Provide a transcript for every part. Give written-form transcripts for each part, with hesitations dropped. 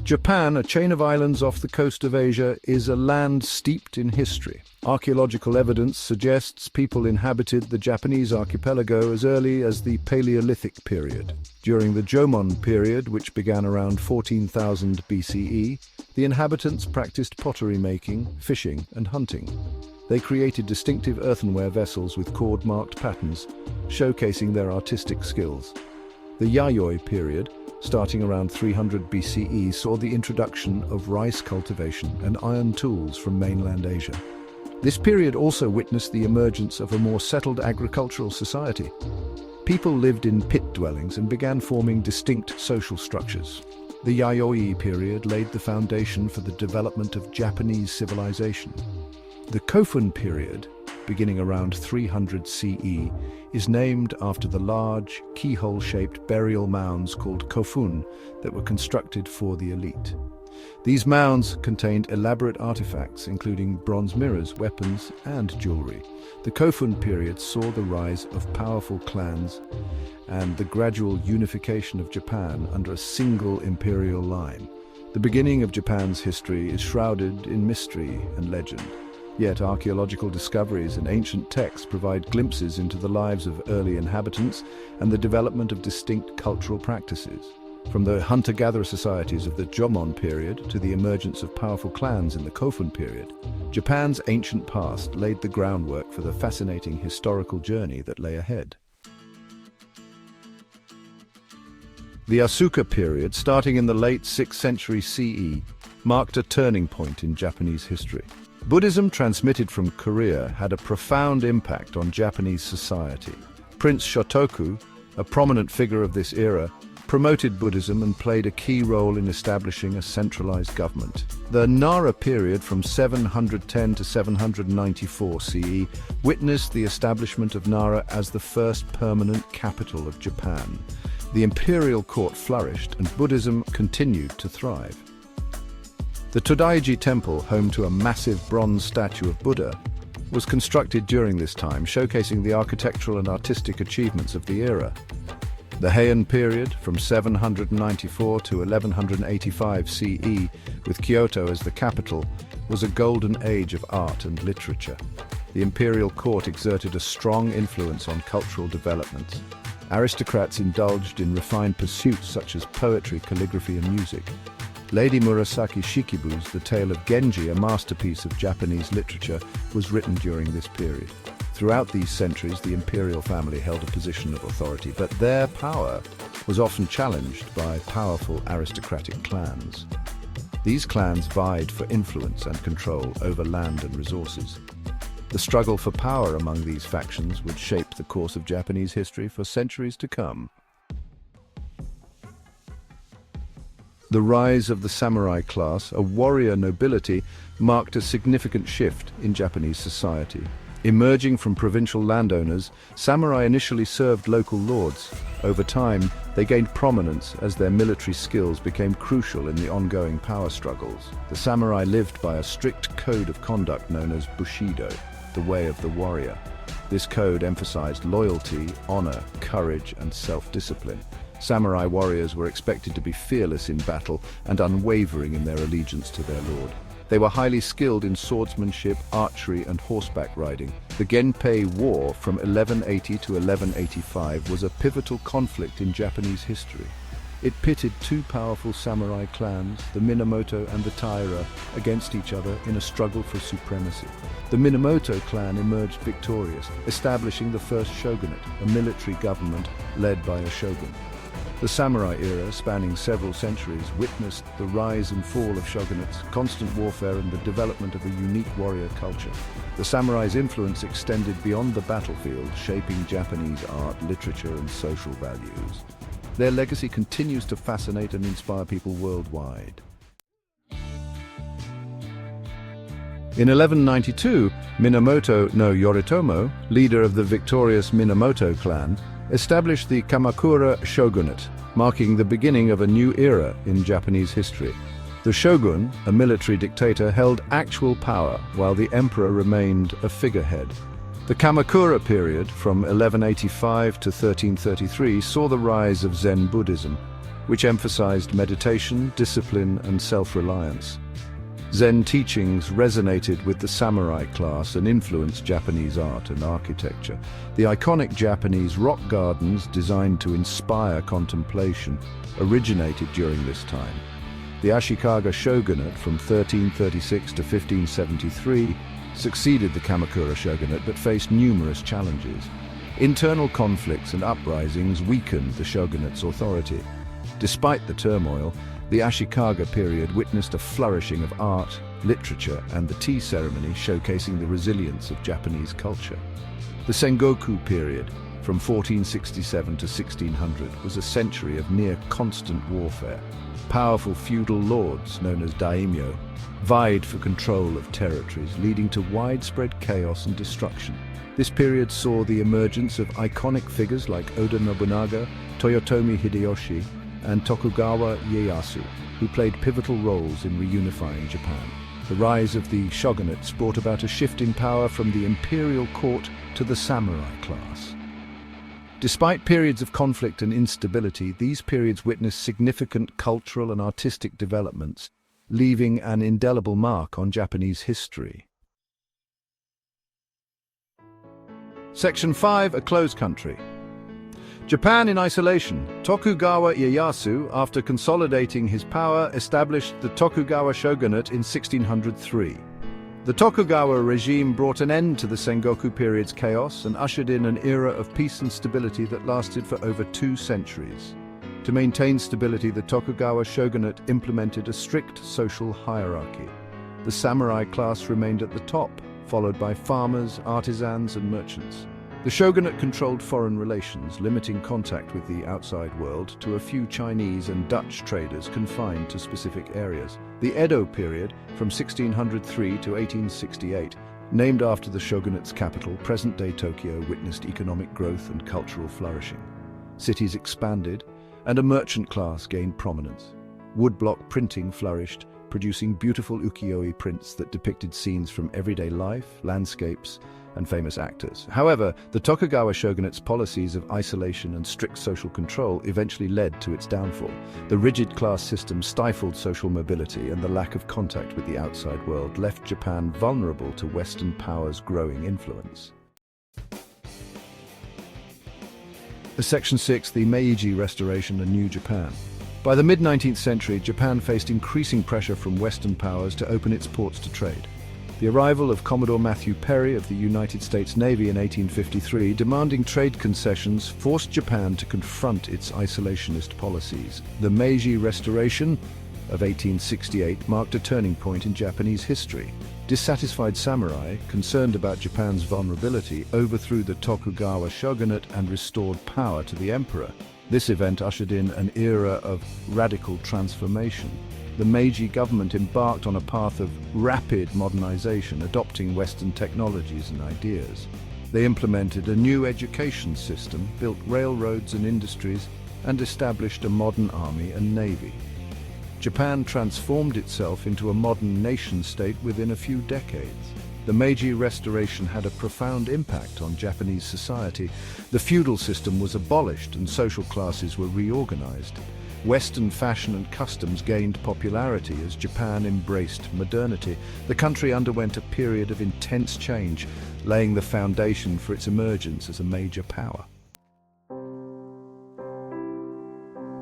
Japan, a chain of islands off the coast of Asia, is a land steeped in history. Archaeological evidence suggests people inhabited the Japanese archipelago as early as the Paleolithic period. During the Jomon period, which began around 14,000 BCE, the inhabitants practiced pottery making, fishing, and hunting. They created distinctive earthenware vessels with cord-marked patterns, showcasing their artistic skills. The Yayoi period, starting around 300 BCE, saw the introduction of rice cultivation and iron tools from mainland Asia. This period also witnessed the emergence of a more settled agricultural society. People lived in pit dwellings and began forming distinct social structures. The Yayoi period laid the foundation for the development of Japanese civilization. The Kofun period, beginning around 300 CE, is named after the large, keyhole-shaped burial mounds called kofun that were constructed for the elite. These mounds contained elaborate artifacts, including bronze mirrors, weapons, and jewelry. The Kofun period saw the rise of powerful clans and the gradual unification of Japan under a single imperial line. The beginning of Japan's history is shrouded in mystery and legend. Yet archaeological discoveries and ancient texts provide glimpses into the lives of early inhabitants and the development of distinct cultural practices. From the hunter-gatherer societies of the Jomon period to the emergence of powerful clans in the Kofun period, Japan's ancient past laid the groundwork for the fascinating historical journey that lay ahead. The Asuka period, starting in the late 6th century CE, marked a turning point in Japanese history. Buddhism transmitted from Korea had a profound impact on Japanese society. Prince Shotoku, a prominent figure of this era, promoted Buddhism and played a key role in establishing a centralized government. The Nara period from 710 to 794 CE witnessed the establishment of Nara as the first permanent capital of Japan. The imperial court flourished and Buddhism continued to thrive. The Todaiji Temple, home to a massive bronze statue of Buddha, was constructed during this time, showcasing the architectural and artistic achievements of the era. The Heian period, from 794 to 1185 CE, with Kyoto as the capital, was a golden age of art and literature. The imperial court exerted a strong influence on cultural development. Aristocrats indulged in refined pursuits such as poetry, calligraphy, and music. Lady Murasaki Shikibu's The Tale of Genji, a masterpiece of Japanese literature, was written during this period. Throughout these centuries, the imperial family held a position of authority, but their power was often challenged by powerful aristocratic clans. These clans vied for influence and control over land and resources. The struggle for power among these factions would shape the course of Japanese history for centuries to come. The rise of the samurai class, a warrior nobility, marked a significant shift in Japanese society. Emerging from provincial landowners, samurai initially served local lords. Over time, they gained prominence as their military skills became crucial in the ongoing power struggles. The samurai lived by a strict code of conduct known as Bushido, the way of the warrior. This code emphasized loyalty, honor, courage, and self-discipline. Samurai warriors were expected to be fearless in battle and unwavering in their allegiance to their lord. They were highly skilled in swordsmanship, archery, and horseback riding. The Genpei War from 1180 to 1185 was a pivotal conflict in Japanese history. It pitted two powerful samurai clans, the Minamoto and the Taira, against each other in a struggle for supremacy. The Minamoto clan emerged victorious, establishing the first shogunate, a military government led by a shogun. The samurai era, spanning several centuries, witnessed the rise and fall of shogunates, constant warfare, and the development of a unique warrior culture. The samurai's influence extended beyond the battlefield, shaping Japanese art, literature, and social values. Their legacy continues to fascinate and inspire people worldwide. In 1192, Minamoto no Yoritomo, leader of the victorious Minamoto clan, established the Kamakura shogunate, marking the beginning of a new era in Japanese history. The shogun, a military dictator, held actual power while the emperor remained a figurehead. The Kamakura period, from 1185 to 1333, saw the rise of Zen Buddhism. which emphasized meditation, discipline, and self-reliance. Zen teachings resonated with the samurai class and influenced Japanese art and architecture. The iconic Japanese rock gardens, designed to inspire contemplation, originated during this time. The Ashikaga shogunate from 1336 to 1573 succeeded the Kamakura shogunate but faced numerous challenges. Internal conflicts and uprisings weakened the shogunate's authority. Despite the turmoil, the Ashikaga period witnessed a flourishing of art, literature, and the tea ceremony, showcasing the resilience of Japanese culture. The Sengoku period, from 1467 to 1600, was a century of near-constant warfare. Powerful feudal lords, known as daimyo, vied for control of territories, leading to widespread chaos and destruction. This period saw the emergence of iconic figures like Oda Nobunaga, Toyotomi Hideyoshi, and Tokugawa Ieyasu, who played pivotal roles in reunifying Japan. The rise of the shogunates brought about a shift in power from the imperial court to the samurai class. Despite periods of conflict and instability, these periods witnessed significant cultural and artistic developments, leaving an indelible mark on Japanese history. Section 5. A closed country. Japan in isolation. Tokugawa Ieyasu, after consolidating his power, established the Tokugawa shogunate in 1603. The Tokugawa regime brought an end to the Sengoku period's chaos and ushered in an era of peace and stability that lasted for over 2 centuries. To maintain stability, the Tokugawa shogunate implemented a strict social hierarchy. The samurai class remained at the top, followed by farmers, artisans, and merchants. The shogunate controlled foreign relations, limiting contact with the outside world to a few Chinese and Dutch traders confined to specific areas. The Edo period, from 1603 to 1868, named after the shogunate's capital, present-day Tokyo, witnessed economic growth and cultural flourishing. Cities expanded, and a merchant class gained prominence. Woodblock printing flourished, producing beautiful ukiyo-e prints that depicted scenes from everyday life, landscapes, and famous actors. However, the Tokugawa shogunate's policies of isolation and strict social control eventually led to its downfall. The rigid class system stifled social mobility, and the lack of contact with the outside world left Japan vulnerable to Western powers' growing influence. Section 6. The Meiji Restoration and New Japan. By the mid-19th century, Japan faced increasing pressure from Western powers to open its ports to trade. The arrival of Commodore Matthew Perry of the United States Navy in 1853, demanding trade concessions, forced Japan to confront its isolationist policies. The Meiji Restoration of 1868 marked a turning point in Japanese history. Dissatisfied samurai, concerned about Japan's vulnerability, overthrew the Tokugawa shogunate and restored power to the emperor. This event ushered in an era of radical transformation. The Meiji government embarked on a path of rapid modernization, adopting Western technologies and ideas. They implemented a new education system, built railroads and industries, and established a modern army and navy. Japan transformed itself into a modern nation-state within a few decades. The Meiji Restoration had a profound impact on Japanese society. The feudal system was abolished and social classes were reorganized. Western fashion and customs gained popularity as Japan embraced modernity. The country underwent a period of intense change, laying the foundation for its emergence as a major power.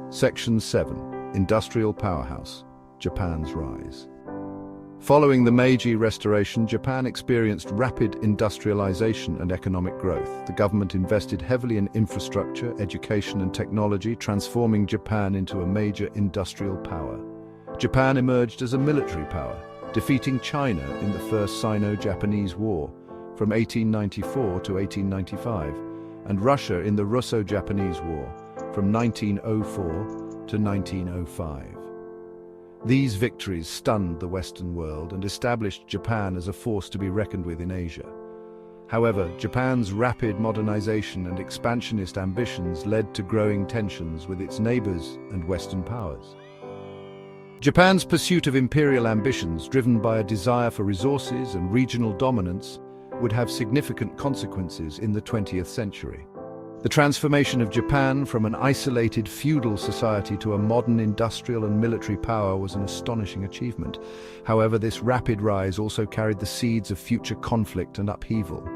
Section 7. Industrial Powerhouse. Japan's Rise. Following the Meiji Restoration, Japan experienced rapid industrialization and economic growth. The government invested heavily in infrastructure, education, and technology, transforming Japan into a major industrial power. Japan emerged as a military power, defeating China in the First Sino-Japanese War from 1894 to 1895, and Russia in the Russo-Japanese War from 1904 to 1905. These victories stunned the Western world and established Japan as a force to be reckoned with in Asia. However, Japan's rapid modernization and expansionist ambitions led to growing tensions with its neighbors and Western powers. Japan's pursuit of imperial ambitions, driven by a desire for resources and regional dominance, would have significant consequences in the 20th century. The transformation of Japan from an isolated feudal society to a modern industrial and military power was an astonishing achievement. However, this rapid rise also carried the seeds of future conflict and upheaval.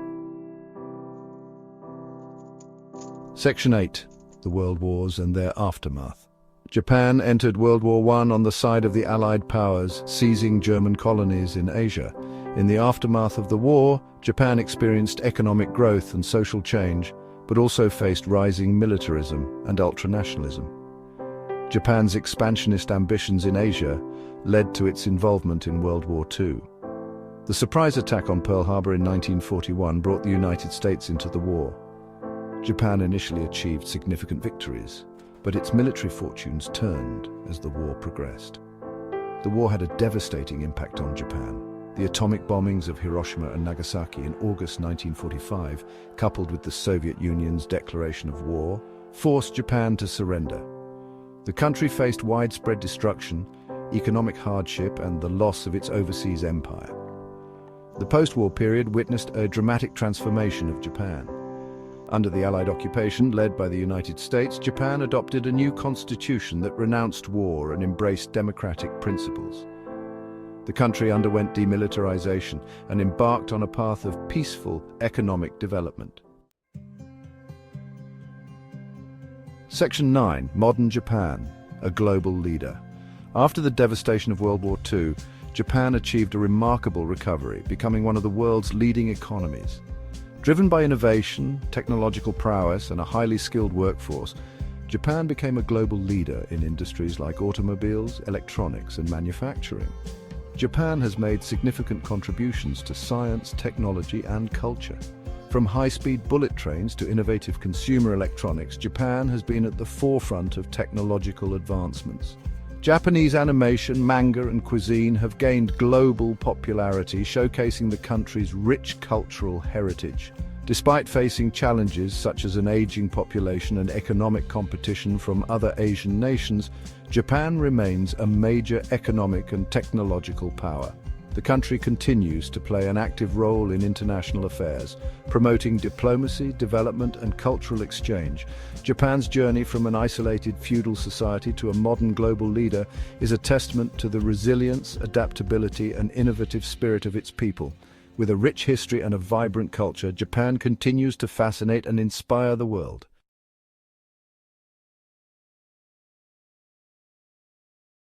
Section 8. The World Wars and their aftermath. Japan entered World War I on the side of the Allied powers, seizing German colonies in Asia. In the aftermath of the war, Japan experienced economic growth and social change, but also faced rising militarism and ultranationalism. Japan's expansionist ambitions in Asia led to its involvement in World War II. The surprise attack on Pearl Harbor in 1941 brought the United States into the war. Japan initially achieved significant victories, but its military fortunes turned as the war progressed. The war had a devastating impact on Japan. The atomic bombings of Hiroshima and Nagasaki in August 1945, coupled with the Soviet Union's declaration of war, forced Japan to surrender. The country faced widespread destruction, economic hardship, and the loss of its overseas empire. The post-war period witnessed a dramatic transformation of Japan. Under the Allied occupation led by the United States, Japan adopted a new constitution that renounced war and embraced democratic principles. The country underwent demilitarization and embarked on a path of peaceful economic development. Section 9. Modern Japan, a global leader. After the devastation of World War II, Japan achieved a remarkable recovery, becoming one of the world's leading economies. Driven by innovation, technological prowess, and a highly skilled workforce, Japan became a global leader in industries like automobiles, electronics, and manufacturing. Japan has made significant contributions to science, technology, and culture. From high-speed bullet trains to innovative consumer electronics, Japan has been at the forefront of technological advancements. Japanese animation, manga, and cuisine have gained global popularity, showcasing the country's rich cultural heritage. Despite facing challenges such as an aging population and economic competition from other Asian nations, Japan remains a major economic and technological power. The country continues to play an active role in international affairs, promoting diplomacy, development, and cultural exchange. Japan's journey from an isolated feudal society to a modern global leader is a testament to the resilience, adaptability, and innovative spirit of its people. With a rich history and a vibrant culture, Japan continues to fascinate and inspire the world.